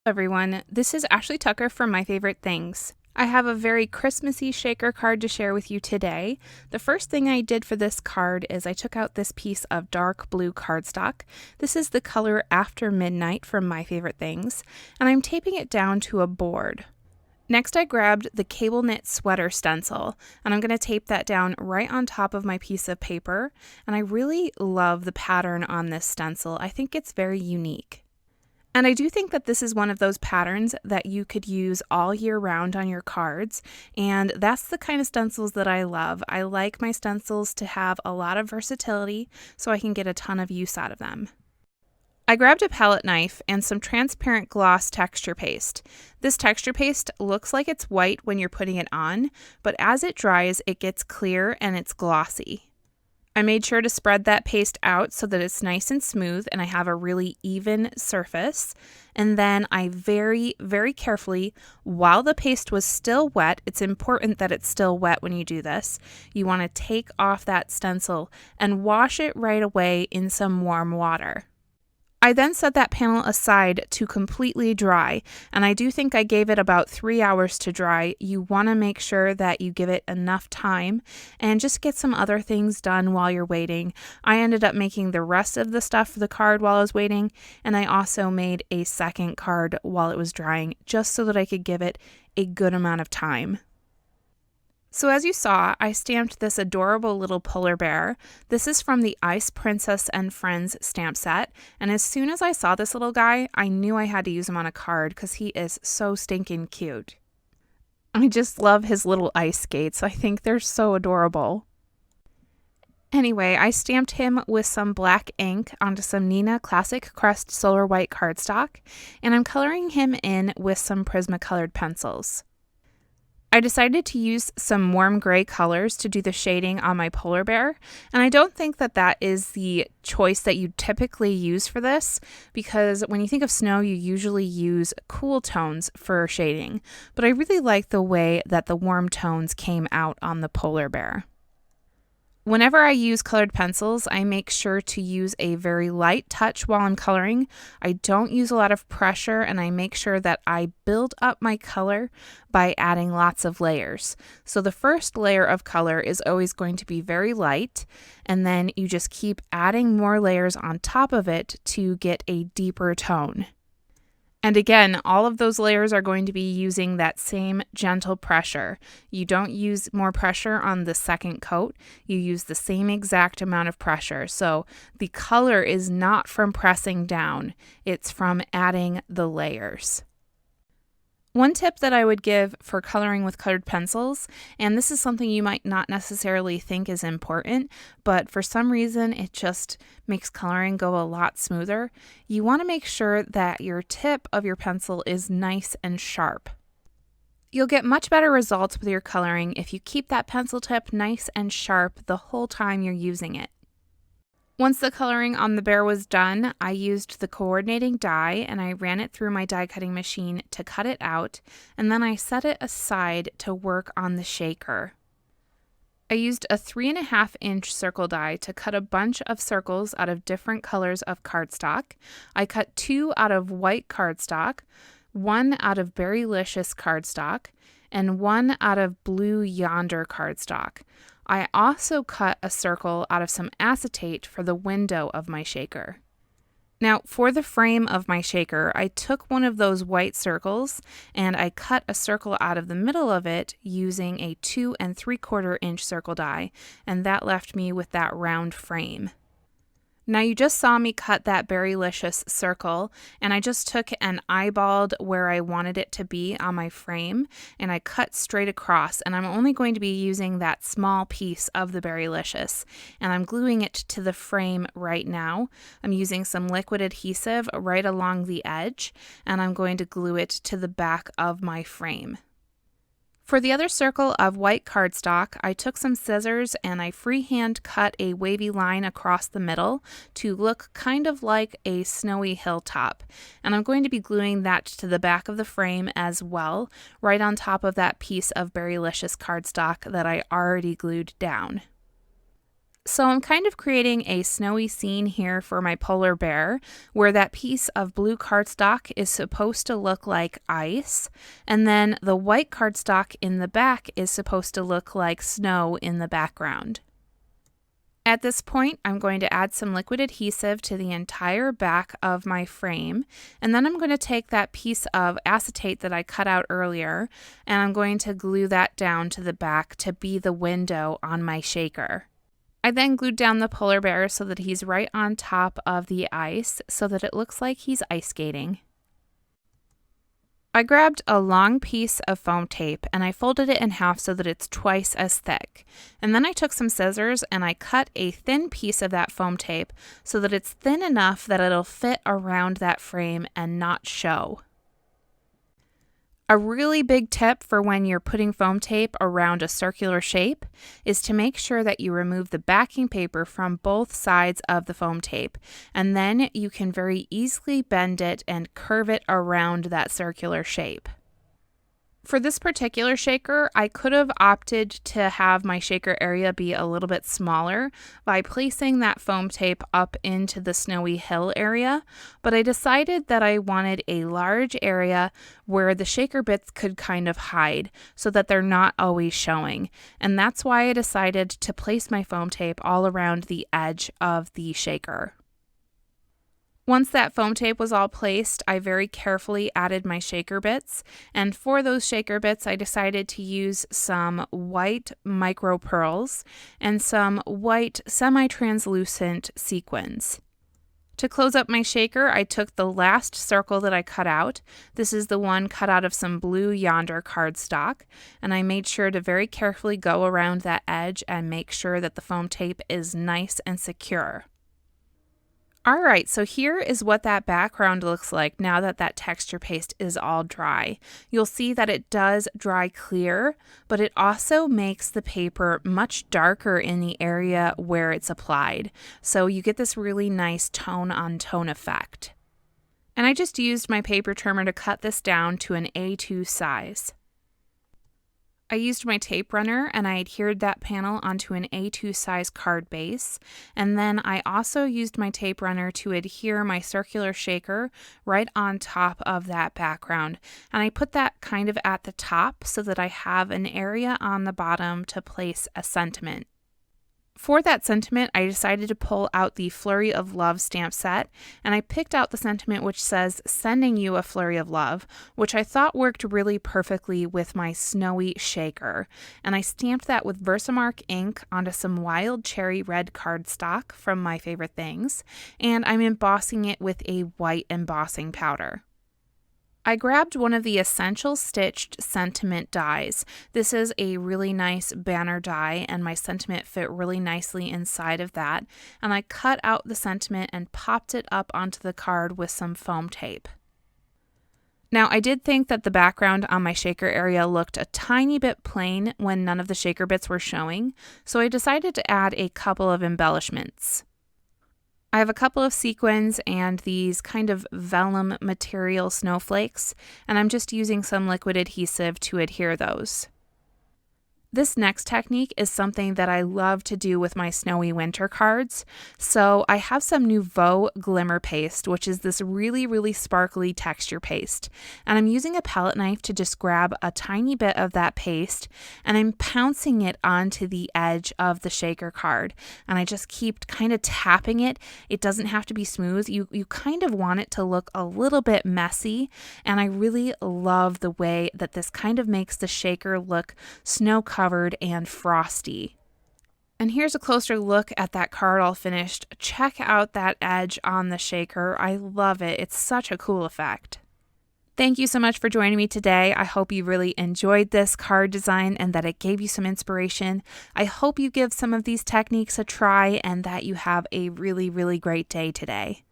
Everyone, this is Ashley Tucker from My Favorite Things. I have a very Christmassy shaker card to share with you today. The first thing I did for this card is I took out this piece of dark blue cardstock. This is the color After Midnight from My Favorite Things, and I'm taping it down to a board. Next, I grabbed the Cable-Knit Sweater Stencil, and I'm going to tape that down right on top of my piece of paper, and I really love the pattern on this stencil. I think it's very unique. And I do think that this is one of those patterns that you could use all year round on your cards, and that's the kind of stencils that I love. I like my stencils to have a lot of versatility so I can get a ton of use out of them. I grabbed a palette knife and some transparent gloss texture paste. This texture paste looks like it's white when you're putting it on, but as it dries, it gets clear and it's glossy. I made sure to spread that paste out so that it's nice and smooth and I have a really even surface. And then I very, very carefully, while the paste was still wet, it's important that it's still wet when you do this, you want to take off that stencil and wash it right away in some warm water. I then set that panel aside to completely dry, and I do think I gave it about 3 hours to dry. You want to make sure that you give it enough time and just get some other things done while you're waiting. I ended up making the rest of the stuff for the card while I was waiting, and I also made a second card while it was drying just so that I could give it a good amount of time. So as you saw, I stamped this adorable little polar bear. This is from the Ice Princess and Friends stamp set, and as soon as I saw this little guy, I knew I had to use him on a card because he is so stinking cute. I just love his little ice skates. I think they're so adorable. Anyway, I stamped him with some black ink onto some Nina Classic Crest Solar White cardstock, and I'm coloring him in with some Prismacolor pencils. I decided to use some warm gray colors to do the shading on my polar bear, and I don't think that that is the choice that you typically use for this, because when you think of snow, you usually use cool tones for shading, but I really like the way that the warm tones came out on the polar bear. Whenever I use colored pencils, I make sure to use a very light touch while I'm coloring. I don't use a lot of pressure, and I make sure that I build up my color by adding lots of layers. So the first layer of color is always going to be very light, and then you just keep adding more layers on top of it to get a deeper tone. And again, all of those layers are going to be using that same gentle pressure. You don't use more pressure on the second coat. You use the same exact amount of pressure. So the color is not from pressing down. It's from adding the layers. One tip that I would give for coloring with colored pencils, and this is something you might not necessarily think is important, but for some reason it just makes coloring go a lot smoother. You want to make sure that your tip of your pencil is nice and sharp. You'll get much better results with your coloring if you keep that pencil tip nice and sharp the whole time you're using it. Once the coloring on the bear was done, I used the coordinating die and I ran it through my die cutting machine to cut it out, and then I set it aside to work on the shaker. I used a 3.5-inch circle die to cut a bunch of circles out of different colors of cardstock. I cut 2 out of white cardstock, 1 out of Berrylicious cardstock, and 1 out of blue Yonder cardstock. I also cut a circle out of some acetate for the window of my shaker. Now, for the frame of my shaker, I took one of those white circles and I cut a circle out of the middle of it using a 2 3/4-inch circle die, and that left me with that round frame. Now you just saw me cut that Berrylicious circle, and I just took and eyeballed where I wanted it to be on my frame, and I cut straight across, and I'm only going to be using that small piece of the Berrylicious, and I'm gluing it to the frame right now. I'm using some liquid adhesive right along the edge, and I'm going to glue it to the back of my frame. For the other circle of white cardstock, I took some scissors and I freehand cut a wavy line across the middle to look kind of like a snowy hilltop. And I'm going to be gluing that to the back of the frame as well, right on top of that piece of Berrylicious cardstock that I already glued down. So I'm kind of creating a snowy scene here for my polar bear, where that piece of blue cardstock is supposed to look like ice, and then the white cardstock in the back is supposed to look like snow in the background. At this point, I'm going to add some liquid adhesive to the entire back of my frame, and then I'm going to take that piece of acetate that I cut out earlier, and I'm going to glue that down to the back to be the window on my shaker. I then glued down the polar bear so that he's right on top of the ice so that it looks like he's ice skating. I grabbed a long piece of foam tape and I folded it in half so that it's twice as thick. And then I took some scissors and I cut a thin piece of that foam tape so that it's thin enough that it'll fit around that frame and not show. A really big tip for when you're putting foam tape around a circular shape is to make sure that you remove the backing paper from both sides of the foam tape, and then you can very easily bend it and curve it around that circular shape. For this particular shaker, I could have opted to have my shaker area be a little bit smaller by placing that foam tape up into the snowy hill area, but I decided that I wanted a large area where the shaker bits could kind of hide so that they're not always showing, and that's why I decided to place my foam tape all around the edge of the shaker. Once that foam tape was all placed, I very carefully added my shaker bits, and for those shaker bits I decided to use some white micro pearls and some white semi-translucent sequins. To close up my shaker, I took the last circle that I cut out. This is the one cut out of some blue Yonder cardstock, and I made sure to very carefully go around that edge and make sure that the foam tape is nice and secure. Alright, so here is what that background looks like now that that texture paste is all dry. You'll see that it does dry clear, but it also makes the paper much darker in the area where it's applied. So you get this really nice tone-on-tone effect. And I just used my paper trimmer to cut this down to an A2 size. I used my tape runner and I adhered that panel onto an A2 size card base, and then I also used my tape runner to adhere my circular shaker right on top of that background, and I put that kind of at the top so that I have an area on the bottom to place a sentiment. For that sentiment, I decided to pull out the Flurry of Love stamp set, and I picked out the sentiment which says, "Sending you a flurry of love," which I thought worked really perfectly with my snowy shaker. And I stamped that with Versamark ink onto some wild cherry red cardstock from My Favorite Things, and I'm embossing it with a white embossing powder. I grabbed one of the Essential Stitched Sentiment dies. This is a really nice banner die, and my sentiment fit really nicely inside of that, and I cut out the sentiment and popped it up onto the card with some foam tape. Now, I did think that the background on my shaker area looked a tiny bit plain when none of the shaker bits were showing, so I decided to add a couple of embellishments. I have a couple of sequins and these kind of vellum material snowflakes, and I'm just using some liquid adhesive to adhere those. This next technique is something that I love to do with my snowy winter cards. So I have some Nouveau Glimmer Paste, which is this really, really sparkly texture paste. And I'm using a palette knife to just grab a tiny bit of that paste, and I'm pouncing it onto the edge of the shaker card. And I just keep kind of tapping it. It doesn't have to be smooth. You kind of want it to look a little bit messy. And I really love the way that this kind of makes the shaker look snow-covered and frosty. And here's a closer look at that card all finished. Check out that edge on the shaker. I love it. It's such a cool effect. Thank you so much for joining me today. I hope you really enjoyed this card design and that it gave you some inspiration. I hope you give some of these techniques a try and that you have a really, really great day today.